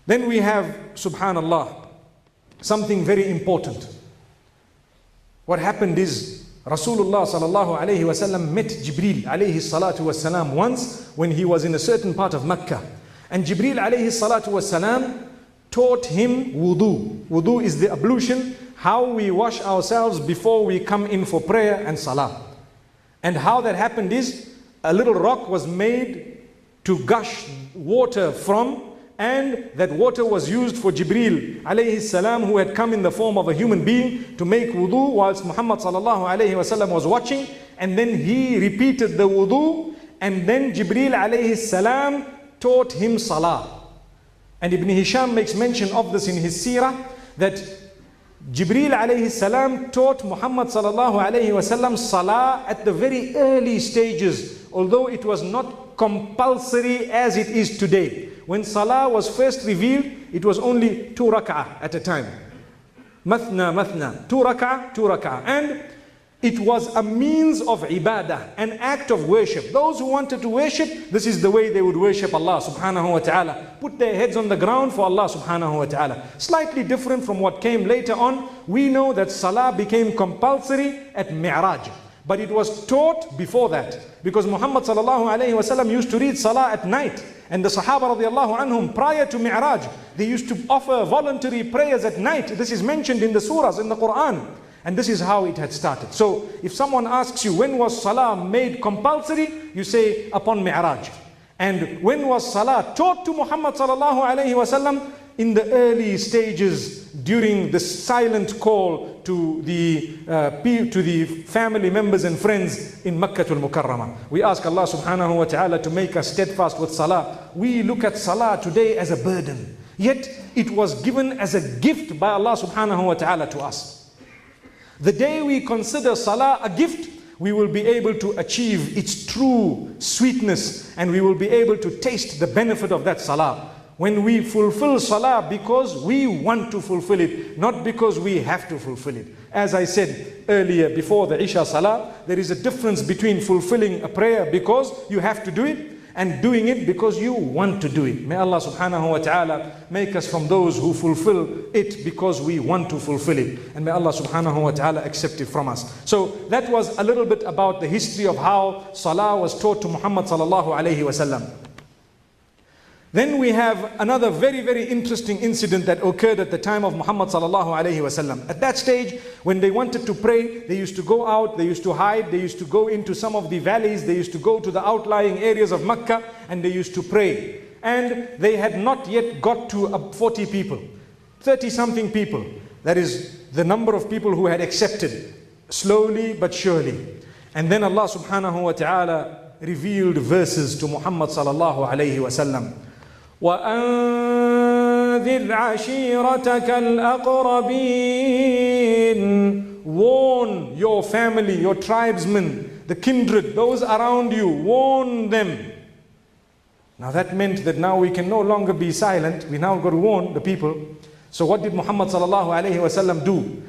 Then we have, subhanallah, something very important. What happened is, Rasulullah sallallahu alayhi wasallam met Jibreel alayhi salatu wasalam once when he was in a certain part of Mecca. And Jibreel alayhi salatu wasalam taught him wudu. Wudu is the ablution, how we wash ourselves before we come in for prayer and salah. And how that happened is, a little rock was made to gush water from, and that water was used for Jibreel alayhi salam, who had come in the form of a human being, to make wudu whilst Muhammad sallallahu alayhi wasallam was watching. And then he repeated the wudu, and then Jibreel alayhi salam taught him salah. And Ibn Hisham makes mention of this in his seerah, that Jibreel alayhi salam taught Muhammad sallallahu alayhi wasallam salah at the very early stages, although it was not compulsory as it is today. When salah was first revealed, it was only 2 rak'ah at a time. Mathna, mathna, 2 rak'ah, 2 rak'ah. And it was a means of ibadah, an act of worship. Those who wanted to worship, this is the way they would worship Allah subhanahu wa ta'ala. Put their heads on the ground for Allah subhanahu wa ta'ala. Slightly different from what came later on. We know that salah became compulsory at Mi'raj. But it was taught before that. Because Muhammad sallallahu alayhi wasallam used to read salah at night. And the Sahaba radiallahu anhum, prior to Mi'raj, they used to offer voluntary prayers at night. This is mentioned in the surahs, in the Qur'an. And this is how it had started. So if someone asks you, when was salah made compulsory? You say, upon Mi'raj. And when was salah taught to Muhammad sallallahu alayhi wasallam? In the early stages, during the silent call to the family members and friends in Makkatul Mukarramah. We ask Allah subhanahu wa ta'ala to make us steadfast with salah. We look at salah today as a burden. Yet it was given as a gift by Allah subhanahu wa ta'ala to us. The day we consider salah a gift, we will be able to achieve its true sweetness, and we will be able to taste the benefit of that salah. When we fulfill salah because we want to fulfill it, not because we have to fulfill it. As I said earlier, before the Isha salah, there is a difference between fulfilling a prayer because you have to do it, and doing it because you want to do it. May Allah subhanahu wa ta'ala make us from those who fulfill it because we want to fulfill it. And may Allah subhanahu wa ta'ala accept it from us. So that was a little bit about the history of how salah was taught to Muhammad sallallahu alayhi wa sallam. Then we have another very, very interesting incident that occurred at the time of Muhammad sallallahu alayhi wa sallam. At that stage, when they wanted to pray, they used to go out, they used to hide, they used to go into some of the valleys, they used to go to the outlying areas of Mecca, and they used to pray. And they had not yet got to 40 people, 30 something people. That is the number of people who had accepted, slowly but surely. And then Allah subhanahu wa ta'ala revealed verses to Muhammad sallallahu alayhi wa sallam. وَأَنذِرْ عَشِيرَتَكَ الْأَقْرَبِينَ. Warn your family, your tribesmen, the kindred, those around you, warn them. Now that meant that now we can no longer be silent, we now got to warn the people. So what did Muhammad sallallahu alayhi wa sallam do?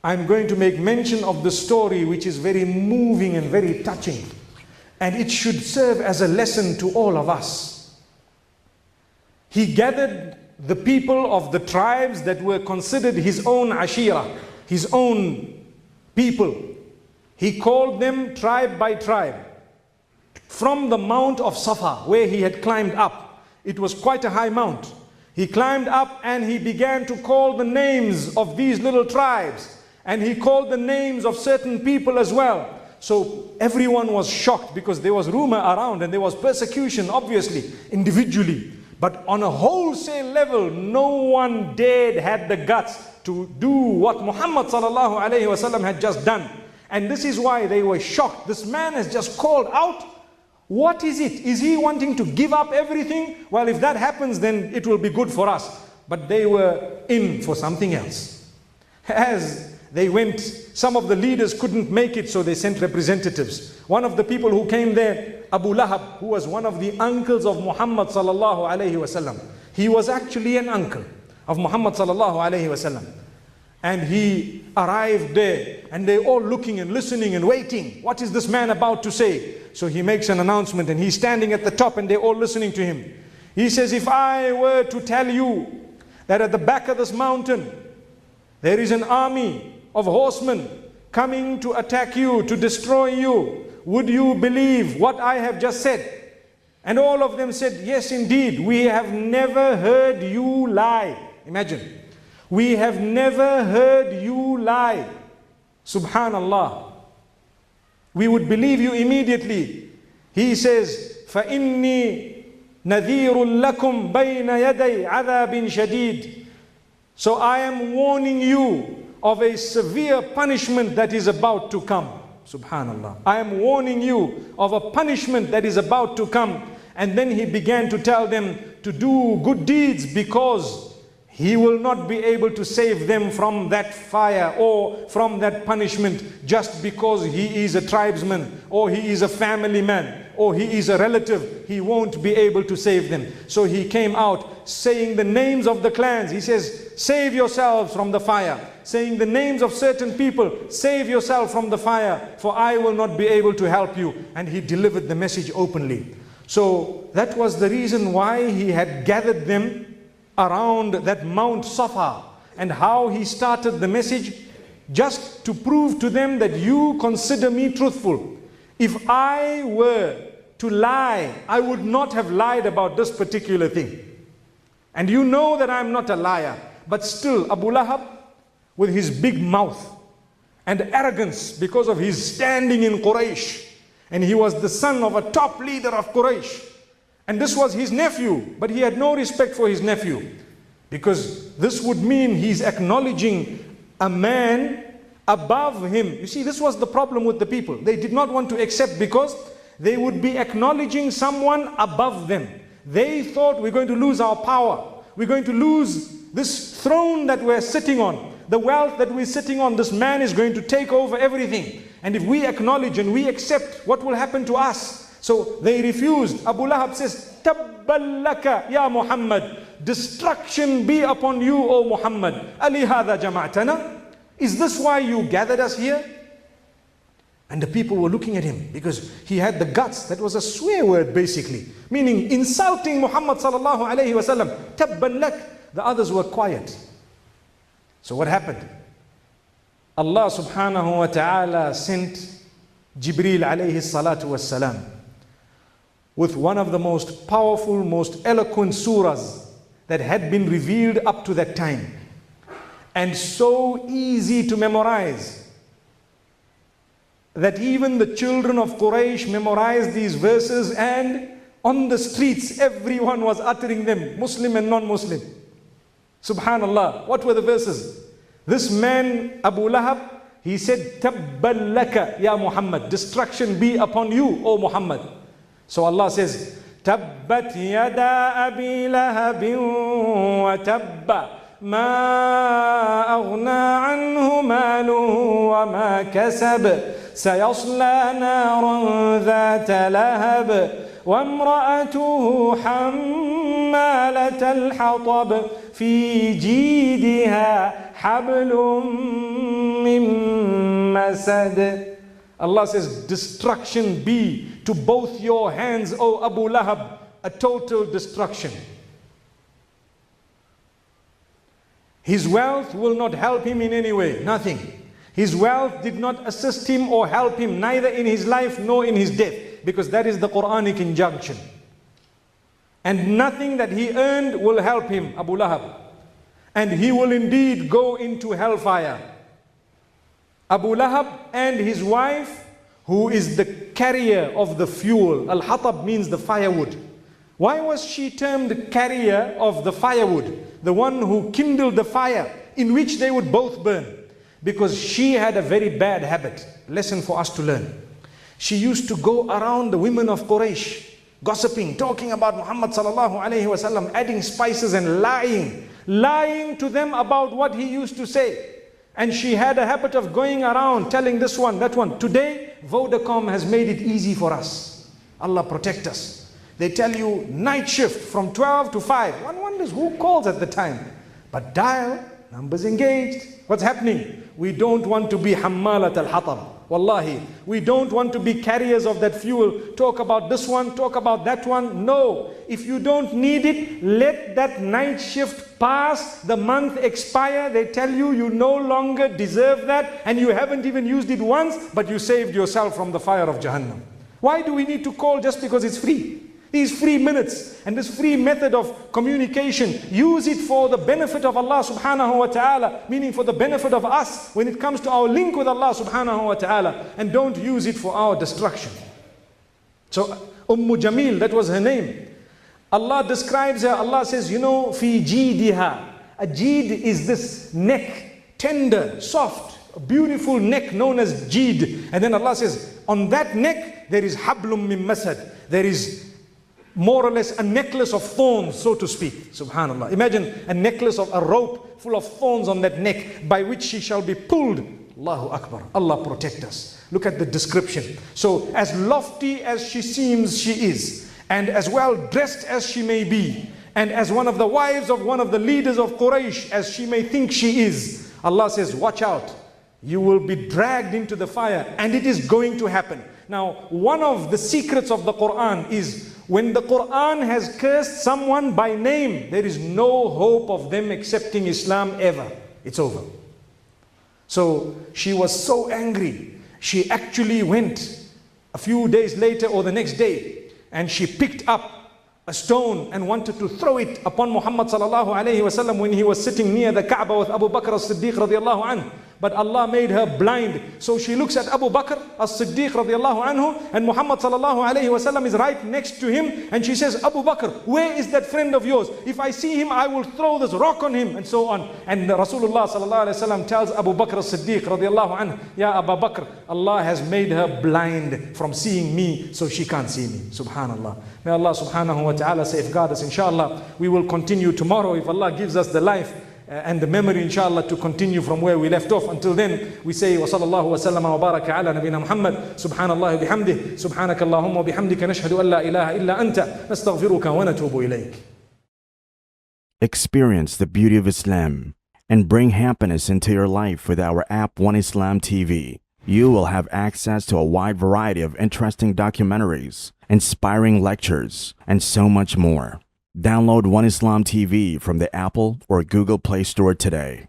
I'm going to make mention of the story which is very moving and very touching. And it should serve as a lesson to all of us. He gathered the people of the tribes that were considered his own ashira, his own people. He called them tribe by tribe. From the mount of Safa, where he had climbed up, it was quite a high mount. He climbed up and he began to call the names of these little tribes. And he called the names of certain people as well. So everyone was shocked because there was rumor around and there was persecution, obviously, individually. But on a wholesale level, no one had the guts to do what Muhammad sallallahu alayhi wa sallam had just done. And this is why they were shocked. This man has just called out. What is it? Is he wanting to give up everything? Well, if that happens, then it will be good for us. But they were in for something else. As they went, some of the leaders couldn't make it, so they sent representatives. One of the people who came there, Abu Lahab, who was one of the uncles of Muhammad sallallahu alayhi wasallam. He was actually an uncle of Muhammad sallallahu alayhi wasallam. And he arrived there, and they're all looking and listening and waiting. What is this man about to say? So he makes an announcement, and he's standing at the top, and they're all listening to him. He says, if I were to tell you that at the back of this mountain, there is an army of horsemen coming to attack you, to destroy you, would you believe what I have just said? And all of them said, yes, indeed, we have never heard you lie. Imagine, we have never heard you lie. Subhanallah. We would believe you immediately. He says, فَإِنِّي نَذِيرٌ لَكُمْ بَيْنَ يَدَيْ عَذَابٍ شَدِيدٍ. So I am warning you of a severe punishment that is about to come. Subhanallah. I am warning you of a punishment that is about to come. And then he began to tell them to do good deeds, because he will not be able to save them from that fire or from that punishment just because he is a tribesman or he is a family man or he is a relative. He won't be able to save them. So he came out saying the names of the clans. He says, save yourselves from the fire. Saying the names of certain people, save yourself from the fire, for I will not be able to help you. And he delivered the message openly. So that was the reason why he had gathered them around that Mount Safa, and how he started the message, just to prove to them that you consider me truthful. If I were to lie, I would not have lied about this particular thing. And you know that I'm not a liar. But still, Abu Lahab, with his big mouth and arrogance because of his standing in Quraysh, and he was the son of a top leader of Quraysh, and this was his nephew, but he had no respect for his nephew, because this would mean he's acknowledging a man above him. You see, this was the problem with the people. They did not want to accept, because they would be acknowledging someone above them. They thought, we're going to lose our power. We're going to lose this throne that we're sitting on. The wealth that we're sitting on, this man is going to take over everything. And if we acknowledge and we accept, what will happen to us? So they refused. Abu Lahab says, Tabban laka ya Muhammad. Destruction be upon you, O Muhammad. Ali hadha jama'tana. Is this why you gathered us here? And the people were looking at him, because he had the guts. That was a swear word, basically, meaning insulting Muhammad sallallahu alayhi wa sallam. Tabban lak. The others were quiet. So what happened? Allah subhanahu wa ta'ala sent Jibreel alayhi salatu wassalam with one of the most powerful, most eloquent surahs that had been revealed up to that time, and so easy to memorize that even the children of Quraysh memorized these verses, and on the streets everyone was uttering them, Muslim and non-Muslim. Subhanallah. What were the verses? This man, Abu Lahab, he said, Tabban laka ya Muhammad. Destruction be upon you, O Muhammad. So Allah says, Tabbat yada abi lahabin wa tabba ma aghna anhu maluhu wa ma kasab sayasla naran dhata lahab wa imra'atuhu hammalatal hatab fi jidiha hablum min masad. Allah says, destruction be to both your hands, O Abu Lahab, a total destruction. His wealth will not help him in any way, nothing. His wealth did not assist him or help him, neither in his life nor in his death, because that is the Quranic injunction. And nothing that he earned will help him, Abu Lahab. And he will indeed go into hellfire. Abu Lahab and his wife, who is the carrier of the fuel. Al-Hatab means the firewood. Why was she termed carrier of the firewood? The one who kindled the fire in which they would both burn. Because she had a very bad habit. Lesson for us to learn. She used to go around the women of Quraysh, gossiping, talking about Muhammad sallallahu alayhi wasallam, adding spices and lying to them about what he used to say. And she had a habit of going around telling this one, that one. Today, Vodacom has made it easy for us. Allah protect us. They tell you night shift from 12 to 5. One wonders who calls at the time. But dial, numbers engaged. What's happening? We don't want to be hammalat al-hatab. Wallahi, we don't want to be carriers of that fuel. Talk about this one, talk about that one. No, if you don't need it, let that night shift pass, the month expire. They tell you you no longer deserve that, and you haven't even used it once, but you saved yourself from the fire of Jahannam. Why do we need to call just because it's free? These free minutes and this free method of communication, use it for the benefit of Allah subhanahu wa ta'ala, meaning for the benefit of us when it comes to our link with Allah subhanahu wa ta'ala, and don't use it for our destruction. So Jamil, that was her name. Allah describes her, Allah says, you know, fi jidiha. A jid is this neck, tender, soft, a beautiful neck known as jid. And then Allah says, on that neck there is hablum min masad. There is more or less a necklace of thorns, so to speak. Subhanallah. Imagine a necklace of a rope full of thorns on that neck by which she shall be pulled. Allahu Akbar. Allah protect us. Look at the description. So as lofty as she seems she is, and as well dressed as she may be, and as one of the wives of one of the leaders of Quraysh as she may think she is, Allah says, watch out. You will be dragged into the fire, and it is going to happen. Now, one of the secrets of the Qur'an is when the Qur'an has cursed someone by name, there is no hope of them accepting Islam ever. It's over. So she was so angry. She actually went a few days later or the next day, and she picked up a stone and wanted to throw it upon Muhammad sallallahu alayhi wasallam when he was sitting near the Kaaba with Abu Bakr as-Siddiq radiallahu anhu. But Allah made her blind. So she looks at Abu Bakr as-Siddiq radiallahu anhu, and Muhammad sallallahu alayhi wasallam is right next to him, and she says, Abu Bakr, where is that friend of yours? If I see him, I will throw this rock on him, and so on. And Rasulullah sallallahu alayhi wasallam tells Abu Bakr as-Siddiq radiallahu anhu, Ya Abu Bakr, Allah has made her blind from seeing me, so she can't see me. Subhanallah. May Allah subhanahu wa ta'ala safeguard us. Inshallah, we will continue tomorrow if Allah gives us the life and the memory, inshallah, to continue from where we left off. Until then, we say, wa sallallahu wa sallama wa baraka ala nabina Muhammad, subhanallah bihamdih, subhanaka Allahumma wa bihamdika, nashhadu an la ilaha illa anta, nastaghfiruka wa natubu ilayk. Experience the beauty of Islam and bring happiness into your life with our app One Islam TV. You will have access to a wide variety of interesting documentaries, inspiring lectures, and so much more. Download One Islam TV from the Apple or Google Play Store today.